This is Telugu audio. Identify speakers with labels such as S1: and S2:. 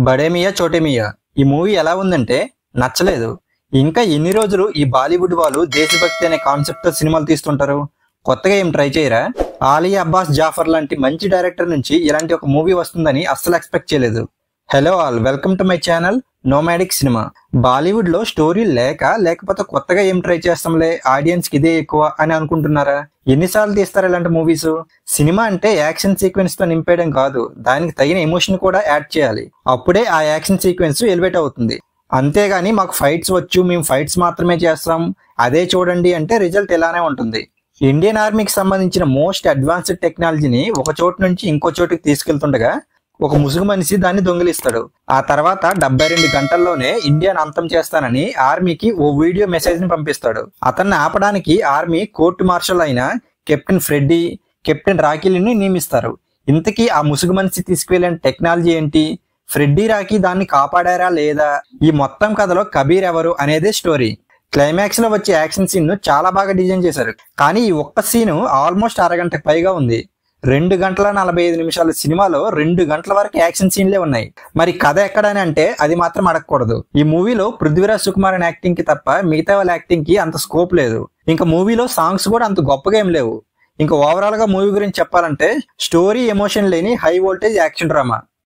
S1: బడే మియా చోటే మియా ఈ మూవీ ఎలా ఉందంటే నచ్చలేదు. ఇంకా ఎన్ని రోజులు ఈ బాలీవుడ్ వాళ్ళు దేశభక్తి అనే కాన్సెప్ట్ తో సినిమాలు తీస్తుంటారు? కొత్తగా ఏం ట్రై చేయరా? ఆలీ అబ్బాస్ జాఫర్ లాంటి మంచి డైరెక్టర్ నుంచి ఇలాంటి ఒక మూవీ వస్తుందని అస్సలు ఎక్స్పెక్ట్ చేయలేదు. Hello all, welcome to my channel nomadic cinema. Bollywood లో స్టోరీ లేకపోతే కొత్తగా ఏం ట్రై చేస్తాంలే, ఆడియన్స్ కి ఇదే ఎక్కువ అని అనుకుంటున్నారా? ఎన్నిసార్లు తీస్తారు ఇలాంటి మూవీస్? సినిమా అంటే యాక్షన్ సీక్వెన్స్ తో నింపేయడం కాదు, దానికి తగిన ఎమోషన్ కూడా యాడ్ చేయాలి. అప్పుడే ఆ యాక్షన్ సీక్వెన్స్ ఎలివేట్ అవుతుంది. అంతేగాని మాకు ఫైట్స్ వచ్చు, మేము ఫైట్స్ మాత్రమే చేస్తాం, అదే చూడండి అంటే రిజల్ట్ ఇలానే ఉంటుంది. ఇండియన్ ఆర్మీకి సంబంధించిన మోస్ట్ అడ్వాన్స్డ్ టెక్నాలజీని ఒక చోటు నుంచి ఇంకో చోటుకి తీసుకెళ్తుండగా ఒక ముసుగు మనిషి దాన్ని దొంగిలిస్తాడు. ఆ తర్వాత 72 గంటల్లోనే ఇండియాను అంతం చేస్తానని ఆర్మీకి ఓ వీడియో మెసేజ్ ని పంపిస్తాడు. అతన్ని ఆపడానికి ఆర్మీ కోర్టు మార్షల్ అయిన కెప్టెన్ ఫ్రెడ్డీ, కెప్టెన్ రాకీలని నియమిస్తారు. ఇంతకీ ఆ ముసుగు మనిషి తీసుకువెళ్ళిన టెక్నాలజీ ఏంటి? ఫ్రెడ్డీ, రాకీ దాన్ని కాపాడారా లేదా? ఈ మొత్తం కథలో కబీర్ ఎవరు అనేదే స్టోరీ. క్లైమాక్స్ లో వచ్చే యాక్షన్ సీన్ ను చాలా బాగా డిజైన్ చేశారు. కానీ ఈ ఒక్క సీను ఆల్మోస్ట్ అరగంటకు పైగా ఉంది. 2 గంటల 45 నిమిషాల సినిమాలో 2 గంటల వరకు యాక్షన్ సీన్లే ఉన్నాయి. మరి కథ ఎక్కడని అంటే అది మాత్రం అడగకూడదు. ఈ మూవీలో పృథ్వీరాజ్ సుకుమారన్ యాక్టింగ్ కి తప్ప మిగతా వాళ్ళ యాక్టింగ్ కి అంత స్కోప్ లేదు. ఇంకా మూవీలో సాంగ్స్ కూడా అంత గొప్పగా ఏం లేవు. ఇంకా ఓవరాల్ గా మూవీ గురించి చెప్పాలంటే స్టోరీ, ఎమోషన్ లేని హై వోల్టేజ్ యాక్షన్ డ్రామా.